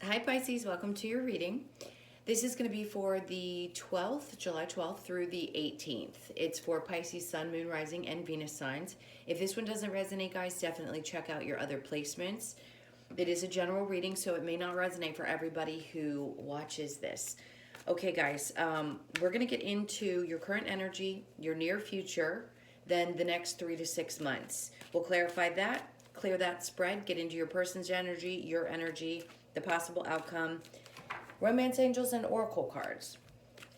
Hi Pisces, welcome to your reading. This is going to be for the 12th, July 12th through the 18th. It's for Pisces, Sun, Moon, Rising, and Venus signs. If this one doesn't resonate, guys, definitely check out your other placements. It is a general reading, so it may not resonate for everybody who watches this. Okay, guys, we're going to get into your current energy, your near future, then the next 3 to 6 months. We'll clarify that, clear that spread, get into your person's energy, your energy, the possible outcome, romance angels, and oracle cards.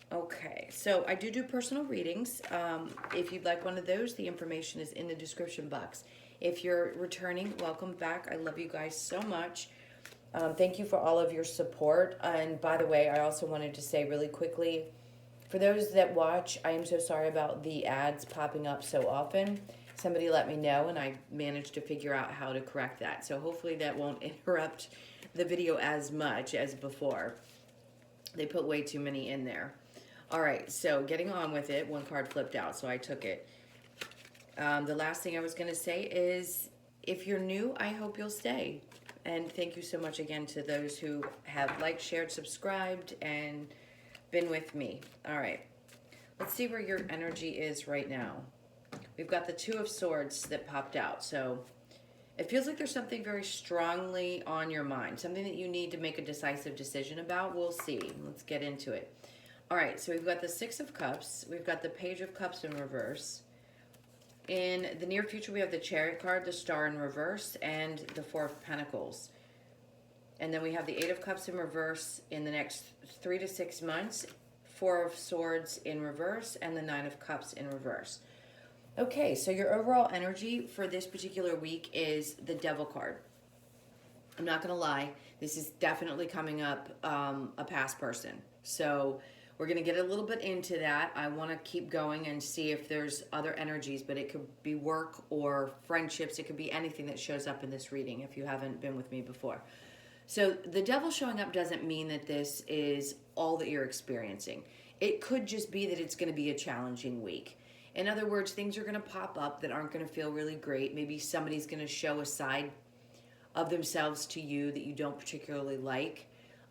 Okay, so I do personal readings. If you'd like one of those, the information is in the description box. If you're returning, welcome back. I love you guys so much. Thank you for all of your support. And by the way, I also wanted to say really quickly, for those that watch, I am so sorry about the ads popping up so often. Somebody let me know, and I managed to figure out how to correct that. So hopefully that won't interrupt the video as much as before. They put way too many in there. All right, so getting on with it, one card flipped out, so I took it. The last thing I was going to say is, if you're new, I hope you'll stay. And thank you so much again to those who have liked, shared, subscribed, and been with me. All right, let's see where your energy is right now. We've got the Two of Swords that popped out, so it feels like there's something very strongly on your mind, something that you need to make a decisive decision about. We'll see. Let's get into it. All right, so we've got the Six of Cups. We've got the Page of Cups in reverse. In the near future, we have the Chariot card, the Star in reverse, and the Four of Pentacles. And then we have the Eight of Cups in reverse in the next 3 to 6 months, Four of Swords in reverse, and the Nine of Cups in reverse. Okay, so your overall energy for this particular week is the Devil card. I'm not going to lie, this is definitely coming up a past person. So we're going to get a little bit into that. I want to keep going and see if there's other energies, but it could be work or friendships. It could be anything that shows up in this reading if you haven't been with me before. So the Devil showing up doesn't mean that this is all that you're experiencing. It could just be that it's going to be a challenging week. In other words, things are going to pop up that aren't going to feel really great. Maybe somebody's going to show a side of themselves to you that you don't particularly like.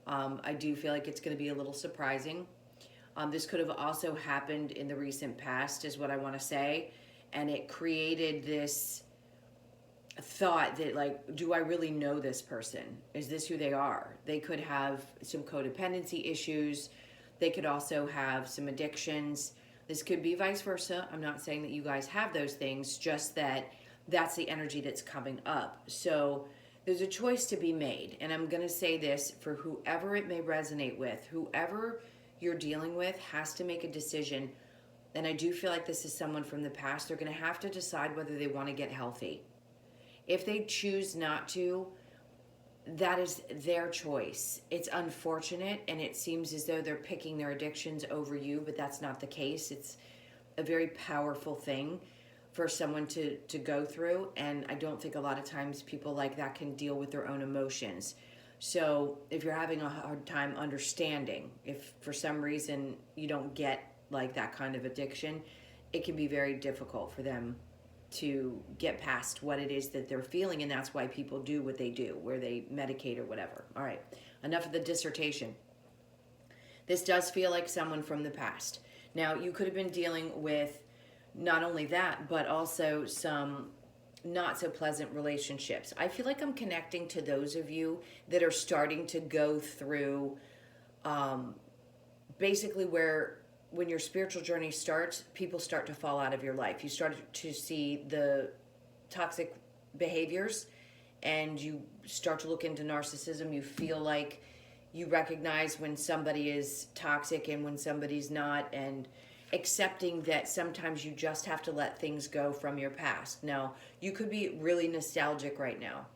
I do feel like it's going to be a little surprising. This could have also happened in the recent past, is what I want to say. And it created this thought that, like, do I really know this person? Is this who they are? They could have some codependency issues. They could also have some addictions. This could be vice versa. I'm not saying that you guys have those things, just that that's the energy that's coming up. So there's a choice to be made. And I'm going to say this for whoever it may resonate with, whoever you're dealing with has to make a decision. And I do feel like this is someone from the past. They're going to have to decide whether they want to get healthy. If they choose not to, that is their choice. It's unfortunate, and it seems as though they're picking their addictions over you, but that's not the case. It's a very powerful thing for someone to go through, and I don't think a lot of times people like that can deal with their own emotions. So if you're having a hard time understanding, if for some reason you don't get like that kind of addiction, it can be very difficult for them to get past what it is that they're feeling, and that's why people do what they do, where they medicate or whatever. All right, enough of the dissertation. This does feel like someone from the past. Now, you could have been dealing with not only that, but also some not so pleasant relationships. I feel like I'm connecting to those of you that are starting to go through basically where when your spiritual journey starts, people start to fall out of your life. You start to see the toxic behaviors, and you start to look into narcissism. You feel like you recognize when somebody is toxic and when somebody's not, and accepting that sometimes you just have to let things go from your past. Now, you could be really nostalgic right now.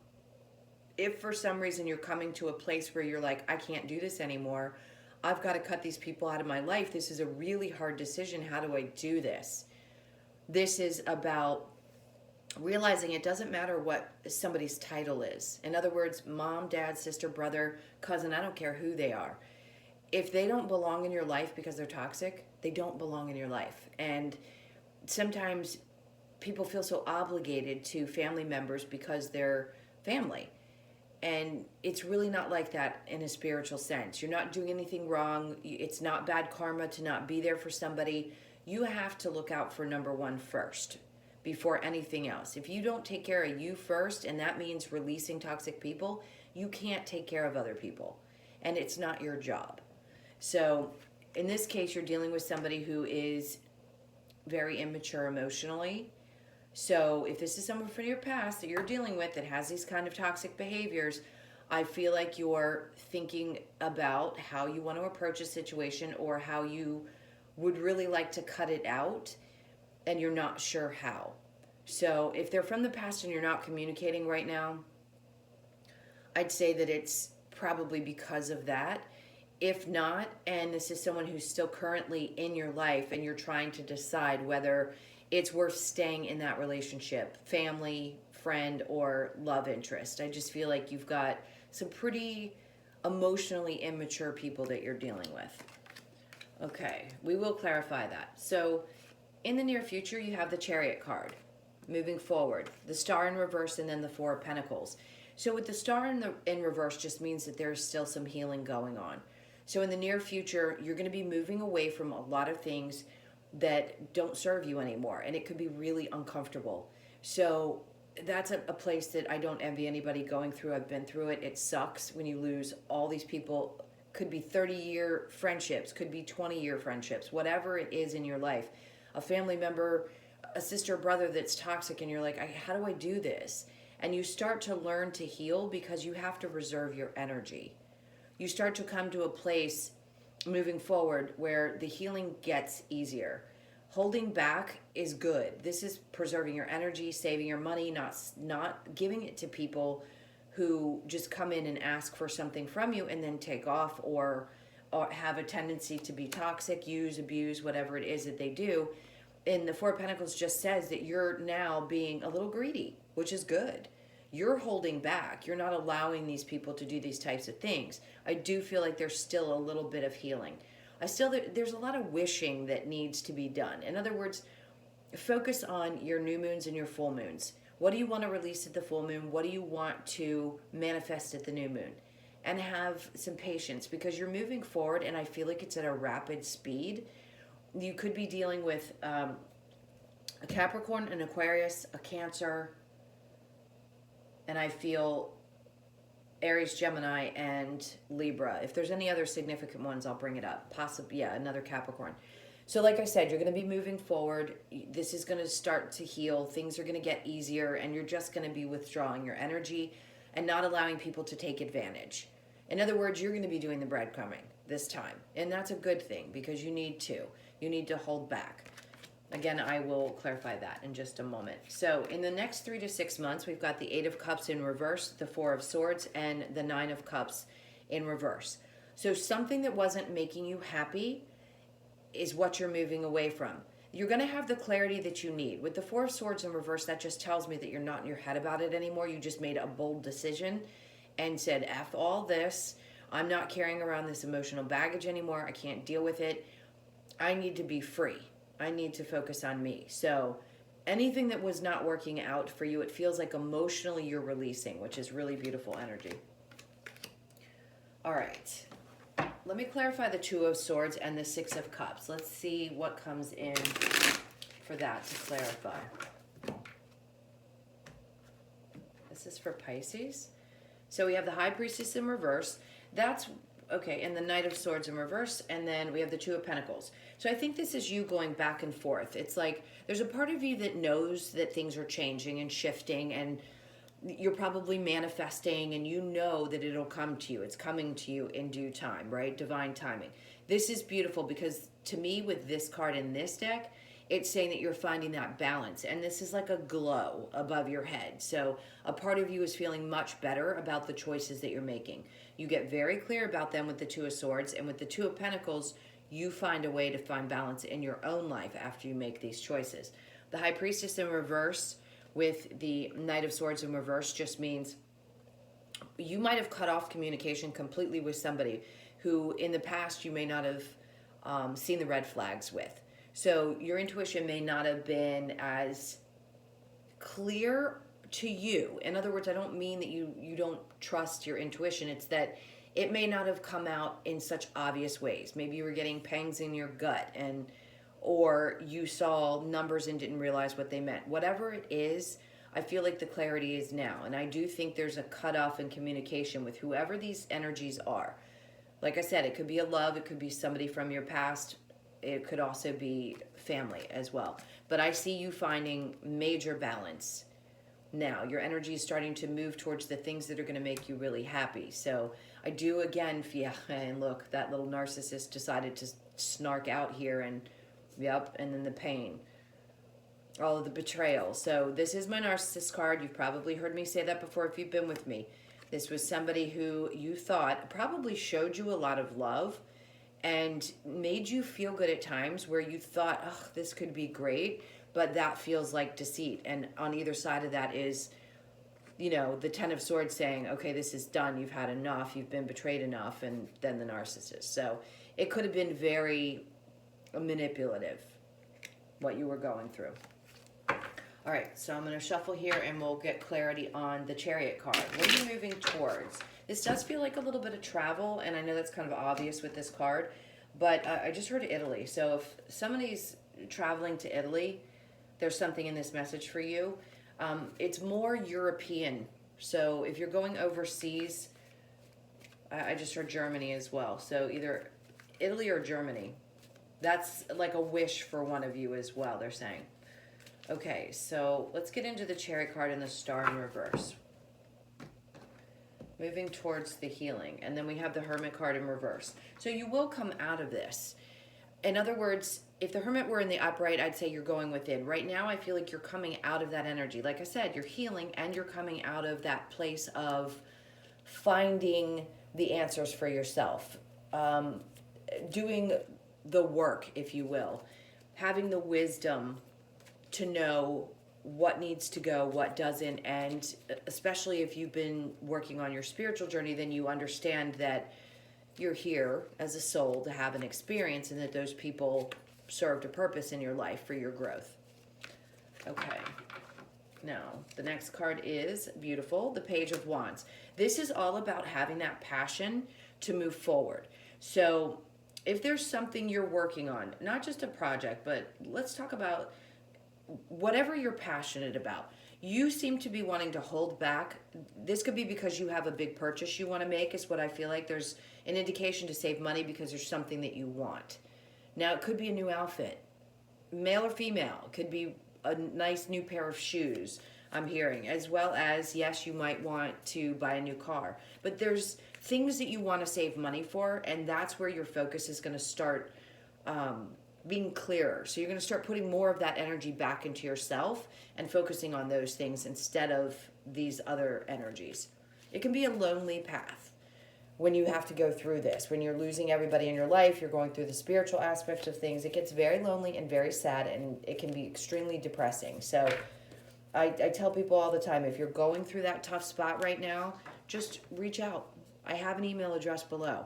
If for some reason you're coming to a place where you're like, I can't do this anymore, I've got to cut these people out of my life. This is a really hard decision. How do I do this? This is about realizing it doesn't matter what somebody's title is. In other words, mom, dad, sister, brother, cousin, I don't care who they are. If they don't belong in your life because they're toxic, they don't belong in your life. And sometimes people feel so obligated to family members because they're family. And it's really not like that in a spiritual sense. You're not doing anything wrong. It's not bad karma to not be there for somebody. You have to look out for number one first before anything else. If you don't take care of you first, and that means releasing toxic people, you can't take care of other people. And it's not your job. So in this case, you're dealing with somebody who is very immature emotionally. So if this is someone from your past that you're dealing with that has these kind of toxic behaviors, I feel like you're thinking about how you want to approach a situation or how you would really like to cut it out, and you're not sure how. So if they're from the past and you're not communicating right now, I'd say that it's probably because of that. If not, and this is someone who's still currently in your life and you're trying to decide whether it's worth staying in that relationship, family, friend, or love interest. I just feel like you've got some pretty emotionally immature people that you're dealing with. Okay, we will clarify that. So in the near future, you have the Chariot card. Moving forward, the Star in reverse, and then the Four of Pentacles. So with the Star in reverse just means that there's still some healing going on. So in the near future, you're going to be moving away from a lot of things that don't serve you anymore, and it could be really uncomfortable. So that's a place that I don't envy anybody going through. I've been through it. It sucks when you lose all these people. Could be 30-year friendships, could be 20-year friendships, whatever it is in your life. A family member, a sister or brother that's toxic, and you're like, how do I do this? And you start to learn to heal because you have to reserve your energy. You start to come to a place moving forward where the healing gets easier. Holding back is good. This is preserving your energy, saving your money, not giving it to people who just come in and ask for something from you and then take off, or have a tendency to be toxic, use, abuse, whatever it is that they do. And the Four of Pentacles just says that you're now being a little greedy, which is good. You're holding back. You're not allowing these people to do these types of things. I do feel like there's still a little bit of healing. There's a lot of wishing that needs to be done. In other words, focus on your new moons and your full moons. What do you want to release at the full moon? What do you want to manifest at the new moon? And have some patience, because you're moving forward, and I feel like it's at a rapid speed. You could be dealing with a Capricorn, an Aquarius, a Cancer, and I feel Aries, Gemini, and Libra. If there's any other significant ones, I'll bring it up. Possibly, yeah, another Capricorn. So like I said, you're going to be moving forward. This is going to start to heal. Things are going to get easier, and you're just going to be withdrawing your energy and not allowing people to take advantage. In other words, you're going to be doing the breadcrumbing this time. And that's a good thing, because you need to. You need to hold back. Again, I will clarify that in just a moment. So in the next 3 to 6 months, we've got the Eight of Cups in reverse, the Four of Swords, and the Nine of Cups in reverse. So something that wasn't making you happy is what you're moving away from. You're going to have the clarity that you need. With the Four of Swords in reverse, that just tells me that you're not in your head about it anymore. You just made a bold decision and said, F all this. I'm not carrying around this emotional baggage anymore. I can't deal with it. I need to be free. I need to focus on me. So anything that was not working out for you, it feels like emotionally you're releasing, which is really beautiful energy. All right. Let me clarify the Two of Swords and the Six of Cups. Let's see what comes in for that to clarify. This is for Pisces. So we have the High Priestess in reverse. That's okay, and the Knight of Swords in reverse, and then we have the Two of Pentacles. So I think this is you going back and forth. It's like there's a part of you that knows that things are changing and shifting, and you're probably manifesting, and you know that it'll come to you. It's coming to you in due time, right? Divine timing. This is beautiful, because to me, with this card in this deck, it's saying that you're finding that balance, and this is like a glow above your head. So a part of you is feeling much better about the choices that you're making. You get very clear about them with the Two of Swords, and with the Two of Pentacles, you find a way to find balance in your own life after you make these choices. The High Priestess in reverse with the Knight of Swords in reverse just means you might have cut off communication completely with somebody who in the past you may not have seen the red flags with. So your intuition may not have been as clear to you. In other words, I don't mean that you don't trust your intuition. It's that it may not have come out in such obvious ways. Maybe you were getting pangs in your gut, and or you saw numbers and didn't realize what they meant. Whatever it is, I feel like the clarity is now. And I do think there's a cutoff in communication with whoever these energies are. Like I said, it could be a love, it could be somebody from your past, it could also be family as well. But I see you finding major balance now. Your energy is starting to move towards the things that are going to make you really happy. So I do again feel, and look, that little narcissist decided to snark out here, and yep, and then the pain, all of the betrayal. So this is my narcissist card. You've probably heard me say that before if you've been with me. This was somebody who you thought probably showed you a lot of love and made you feel good at times where you thought, oh, this could be great, but that feels like deceit. And on either side of that is, you know, the Ten of Swords saying, okay, this is done, you've had enough, you've been betrayed enough, and then the narcissist. So it could have been very manipulative, what you were going through. All right, so I'm going to shuffle here and we'll get clarity on the Chariot card. What are you moving towards? This does feel like a little bit of travel, and I know that's kind of obvious with this card, but I just heard Italy. So if somebody's traveling to Italy, there's something in this message for you. It's more European. So if you're going overseas, I just heard Germany as well. So either Italy or Germany. That's like a wish for one of you as well, they're saying. Okay, so let's get into the Chariot card and the Star in reverse. Moving towards the healing. And then we have the Hermit card in reverse. So you will come out of this. In other words, if the Hermit were in the upright, I'd say you're going within. Right now, I feel like you're coming out of that energy. Like I said, you're healing and you're coming out of that place of finding the answers for yourself. Doing the work, if you will. Having the wisdom to know what needs to go, what doesn't, and especially if you've been working on your spiritual journey, then you understand that you're here as a soul to have an experience and that those people served a purpose in your life for your growth. Okay. Now, the next card is beautiful, the Page of Wands. This is all about having that passion to move forward. So if there's something you're working on, not just a project, but let's talk about whatever you're passionate about. You seem to be wanting to hold back. This could be because you have a big purchase you want to make, is what I feel like. There's an indication to save money because there's something that you want. Now, it could be a new outfit, male or female. It could be a nice new pair of shoes, I'm hearing, as well as, yes, you might want to buy a new car. But there's things that you want to save money for, and that's where your focus is going to start being clearer. So you're going to start putting more of that energy back into yourself and focusing on those things instead of these other energies. It can be a lonely path when you have to go through this. When you're losing everybody in your life, you're going through the spiritual aspect of things. It gets very lonely and very sad, and it can be extremely depressing. So I tell people all the time, if you're going through that tough spot right now, just reach out. I have an email address below.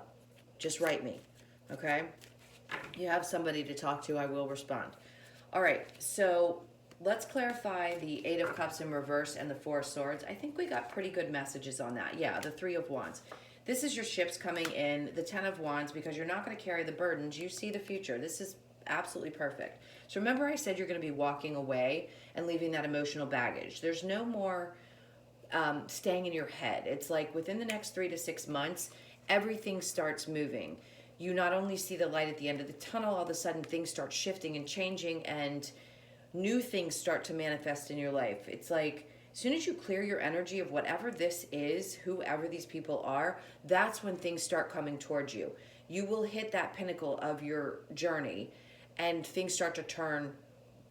Just write me, okay? You have somebody to talk to, I will respond. All right, so let's clarify the Eight of Cups in reverse and the Four of Swords. I think we got pretty good messages on that. Yeah, the Three of Wands. This is your ships coming in, the Ten of Wands, because you're not going to carry the burdens. You see the future. This is absolutely perfect. So remember I said you're going to be walking away and leaving that emotional baggage. There's no more staying in your head. It's like within the next 3 to 6 months, everything starts moving. You not only see the light at the end of the tunnel, all of a sudden things start shifting and changing and new things start to manifest in your life. It's like as soon as you clear your energy of whatever this is, whoever these people are, that's when things start coming towards you. You will hit that pinnacle of your journey and things start to turn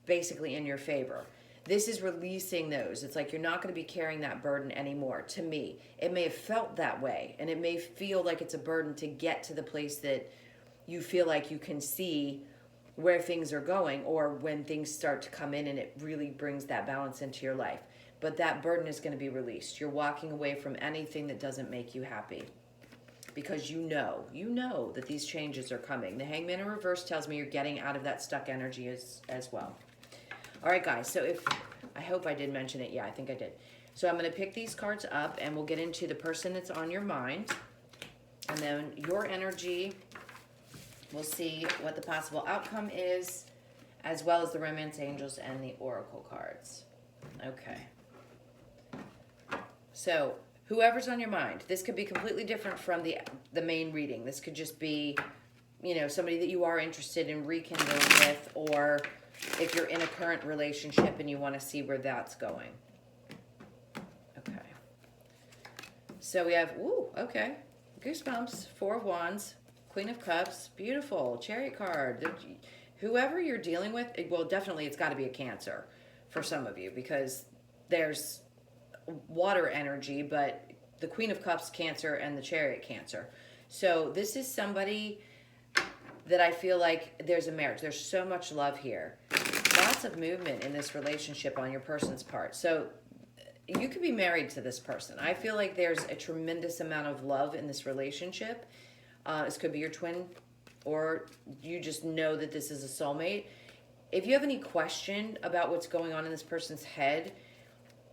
basically in your favor. This is releasing those. It's like you're not going to be carrying that burden anymore. To me, it may have felt that way, and it may feel like it's a burden to get to the place that you feel like you can see where things are going, or when things start to come in and it really brings that balance into your life. But that burden is going to be released. You're walking away from anything that doesn't make you happy because you know that these changes are coming. The Hangman in reverse tells me you're getting out of that stuck energy as well. All right, guys, so I hope I did mention it. Yeah, I think I did. So I'm going to pick these cards up and we'll get into the person that's on your mind. And then your energy, we'll see what the possible outcome is, as well as the romance angels and the oracle cards. Okay. So whoever's on your mind, this could be completely different from the main reading. This could just be, you know, somebody that you are interested in rekindling with, or if you're in a current relationship and you want to see where that's going. Okay. So we have, ooh, okay. Goosebumps, Four of Wands, Queen of Cups, beautiful, Chariot card. Whoever you're dealing with, well, definitely it's got to be a Cancer for some of you, because there's water energy, but the Queen of Cups Cancer and the Chariot Cancer. So this is somebody that I feel like there's a marriage. There's so much love here. Lots of movement in this relationship on your person's part. So you could be married to this person. I feel like there's a tremendous amount of love in this relationship. This could be your twin, or you just know that this is a soulmate. If you have any question about what's going on in this person's head,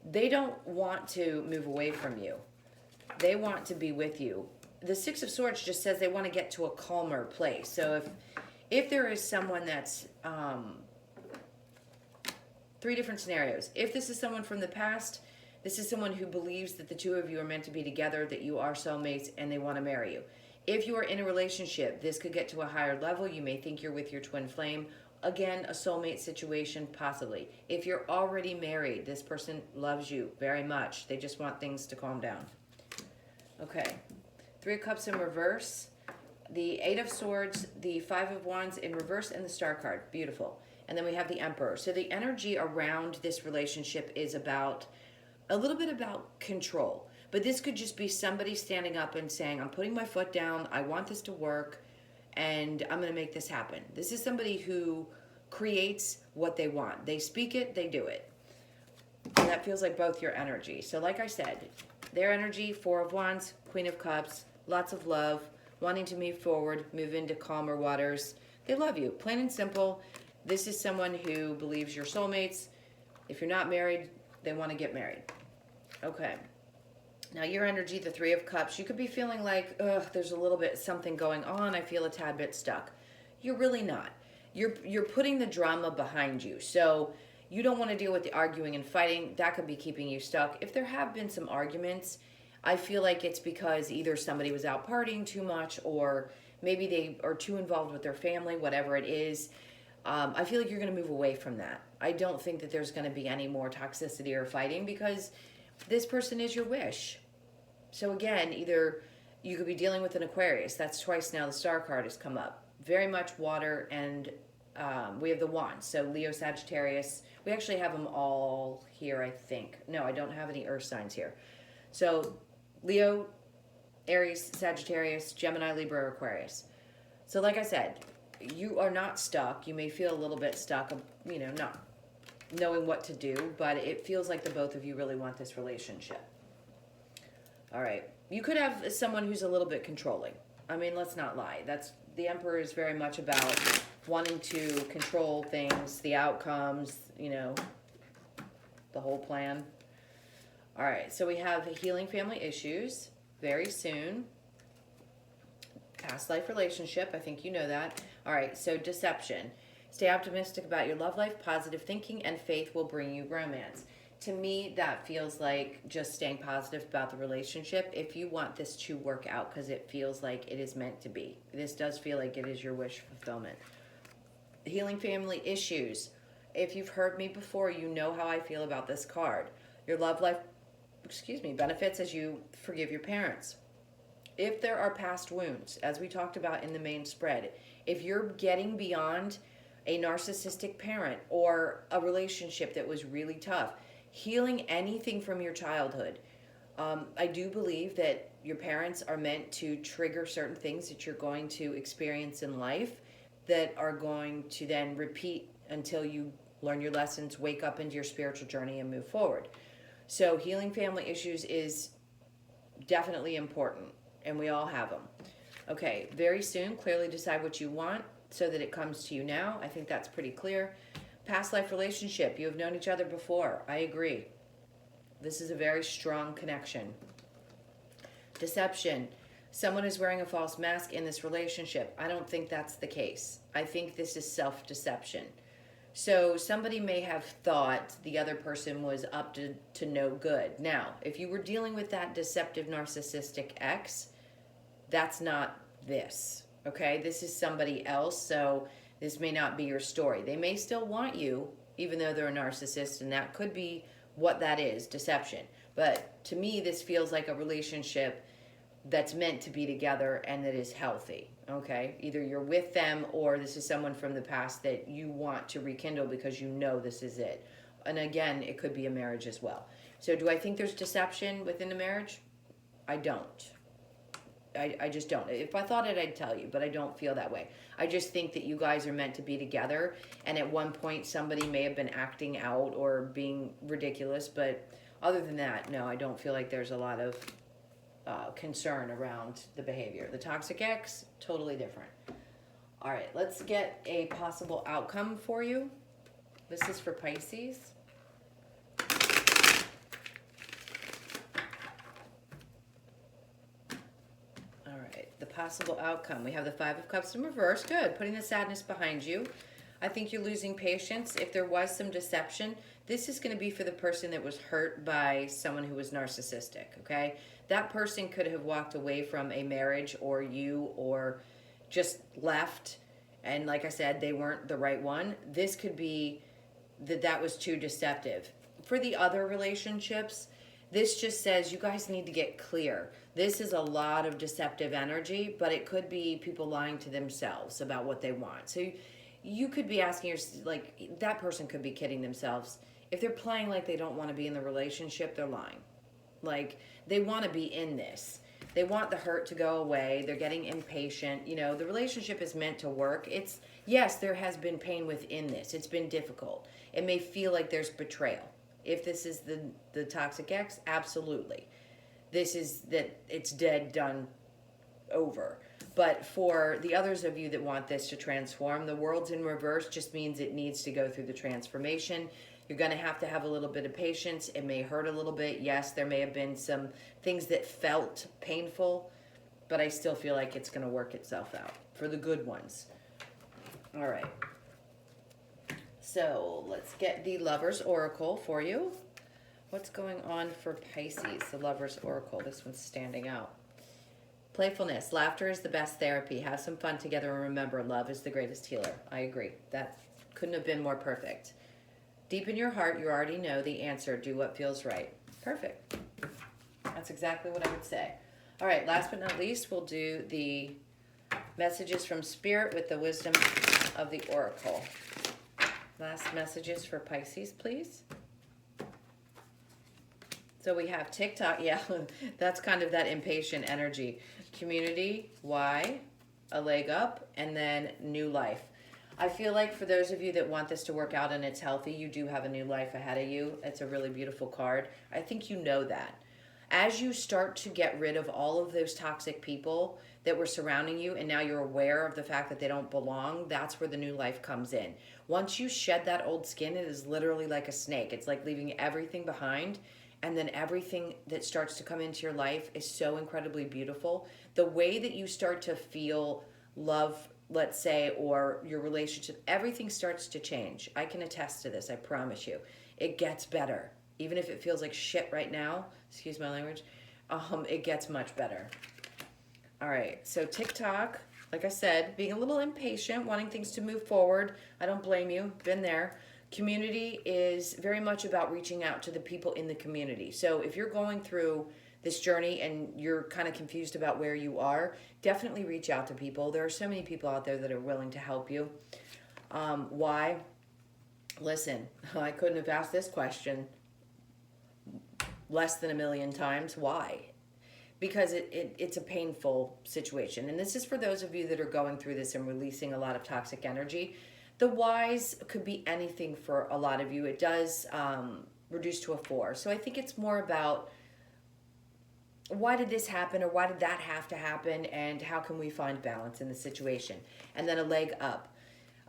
they don't want to move away from you. They want to be with you. The Six of Swords just says they want to get to a calmer place. So if there is someone that's three different scenarios. If this is someone from the past, this is someone who believes that the two of you are meant to be together, that you are soulmates, and they want to marry you. If you are in a relationship, this could get to a higher level. You may think you're with your twin flame. Again, a soulmate situation, possibly. If you're already married, this person loves you very much. They just want things to calm down. Okay. Three of Cups in reverse, the Eight of Swords, the Five of Wands in reverse, and the Star card. Beautiful. And then we have the Emperor. So the energy around this relationship is about a little bit about control. But this could just be somebody standing up and saying, I'm putting my foot down, I want this to work, and I'm going to make this happen. This is somebody who creates what they want. They speak it, they do it. And that feels like both your energy. So like I said, their energy, Four of Wands, Queen of Cups, lots of love, wanting to move forward, move into calmer waters. They love you, plain and simple. This is someone who believes you're soulmates. If you're not married, they want to get married. Okay. Now your energy, the Three of Cups, you could be feeling like, ugh, there's a little bit something going on. I feel a tad bit stuck. You're really not. You're putting the drama behind you. So you don't want to deal with the arguing and fighting. That could be keeping you stuck. If there have been some arguments, I feel like it's because either somebody was out partying too much, or maybe they are too involved with their family, whatever it is. I feel like you're going to move away from that. I don't think that there's going to be any more toxicity or fighting, because this person is your wish. So again, either you could be dealing with an Aquarius. That's twice now the Star card has come up. Very much water, and we have the Wands. So Leo, Sagittarius. We actually have them all here, I think. No, I don't have any earth signs here. So Leo, Aries, Sagittarius, Gemini, Libra, Aquarius. So like I said, you are not stuck. You may feel a little bit stuck, you know, not knowing what to do, but it feels like the both of you really want this relationship. All right. You could have someone who's a little bit controlling. I mean, let's not lie. The Emperor is very much about wanting to control things, the outcomes, you know, the whole plan. All right. So we have healing family issues very soon. Past life relationship. I think you know that. All right. So deception. Stay optimistic about your love life. Positive thinking and faith will bring you romance. To me, that feels like just staying positive about the relationship if you want this to work out, because it feels like it is meant to be. This does feel like it is your wish fulfillment. Healing family issues. If you've heard me before, you know how I feel about this card. Your love life, benefits as you forgive your parents. If there are past wounds, as we talked about in the main spread, if you're getting beyond a narcissistic parent or a relationship that was really tough, healing anything from your childhood. I do believe that your parents are meant to trigger certain things that you're going to experience in life that are going to then repeat until you learn your lessons, wake up into your spiritual journey, and move forward. So healing family issues is definitely important, and we all have them. Okay, very soon, clearly decide what you want so that it comes to you now. I think that's pretty clear. Past life relationship. You have known each other before. I agree. This is a very strong connection. Deception. Someone is wearing a false mask in this relationship. I don't think that's the case. I think this is self-deception. So somebody may have thought the other person was up to no good. Now, if you were dealing with that deceptive narcissistic ex, that's not this, okay? This is somebody else, so this may not be your story. They may still want you, even though they're a narcissist, and that could be what that is, deception. But to me, this feels like a relationship that's meant to be together and that is healthy, okay? Either you're with them or this is someone from the past that you want to rekindle because you know this is it. And again, it could be a marriage as well. So do I think there's deception within a marriage? I don't. I just don't. If I thought it, I'd tell you, but I don't feel that way. I just think that you guys are meant to be together, and at one point somebody may have been acting out or being ridiculous, but other than that, no, I don't feel like there's a lot of concern around the behavior. The toxic ex, totally different. All right, let's get a possible outcome for you. This is for Pisces. The possible outcome. We have the Five of Cups in reverse. Good. Putting the sadness behind you. I think you're losing patience. If there was some deception, this is going to be for the person that was hurt by someone who was narcissistic, okay? That person could have walked away from a marriage or you or just left. And like I said, they weren't the right one. This could be that was too deceptive. For the other relationships, this just says you guys need to get clear. This is a lot of deceptive energy, but it could be people lying to themselves about what they want. So you could be asking yourself, like, that person could be kidding themselves. If they're playing like they don't want to be in the relationship, they're lying. Like, they want to be in this. They want the hurt to go away. They're getting impatient. You know, the relationship is meant to work. Yes, there has been pain within this. It's been difficult. It may feel like there's betrayal. If this is the toxic ex, absolutely. This is that it's dead, done, over. But for the others of you that want this to transform, the world's in reverse just means it needs to go through the transformation. You're going to have a little bit of patience. It may hurt a little bit. Yes, there may have been some things that felt painful, but I still feel like it's going to work itself out for the good ones. All right. So let's get the Lover's Oracle for you. What's going on for Pisces, the Lover's Oracle? This one's standing out. Playfulness. Laughter is the best therapy. Have some fun together and remember, love is the greatest healer. I agree. That couldn't have been more perfect. Deep in your heart, you already know the answer. Do what feels right. Perfect. That's exactly what I would say. All right, last but not least, we'll do the messages from Spirit with the wisdom of the Oracle. Last messages for Pisces, please. So we have TikTok. Yeah, that's kind of that impatient energy. Community, why, a leg up, and then new life. I feel like for those of you that want this to work out and it's healthy, you do have a new life ahead of you. It's a really beautiful card. I think you know that. As you start to get rid of all of those toxic people that were surrounding you and now you're aware of the fact that they don't belong, that's where the new life comes in. Once you shed that old skin, it is literally like a snake. It's like leaving everything behind, and then everything that starts to come into your life is so incredibly beautiful. The way that you start to feel love, let's say, or your relationship, everything starts to change. I can attest to this, I promise you. It gets better. Even if it feels like shit right now, excuse my language, it gets much better. All right, so TikTok, like I said, being a little impatient, wanting things to move forward. I don't blame you, been there. Community is very much about reaching out to the people in the community. So if you're going through this journey and you're kind of confused about where you are, definitely reach out to people. There are so many people out there that are willing to help you. Why? Listen, I couldn't have asked this question less than 1,000,000 times. Why? Because it's a painful situation. And this is for those of you that are going through this and releasing a lot of toxic energy. The whys could be anything for a lot of you. It does reduce to a 4. So I think it's more about why did this happen, or why did that have to happen, and how can we find balance in the situation? And then a leg up.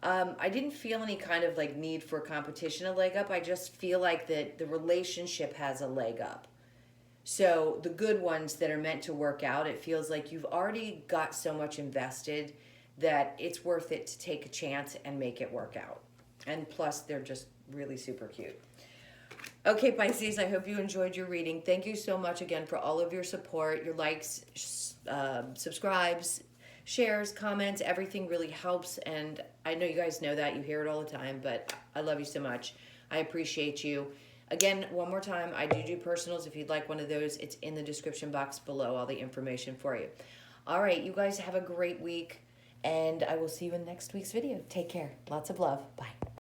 I didn't feel any kind of like need for competition, a leg up. I just feel like that the relationship has a leg up. So the good ones that are meant to work out, it feels like you've already got so much invested that it's worth it to take a chance and make it work out. And plus, they're just really super cute. Okay, Pisces, I hope you enjoyed your reading. Thank you so much again for all of your support, your likes, subscribes, shares, comments. Everything really helps. And I know you guys know that. You hear it all the time, but I love you so much. I appreciate you. Again, one more time, I do personals. If you'd like one of those, it's in the description box below, all the information for you. All right, you guys have a great week, and I will see you in next week's video. Take care. Lots of love. Bye.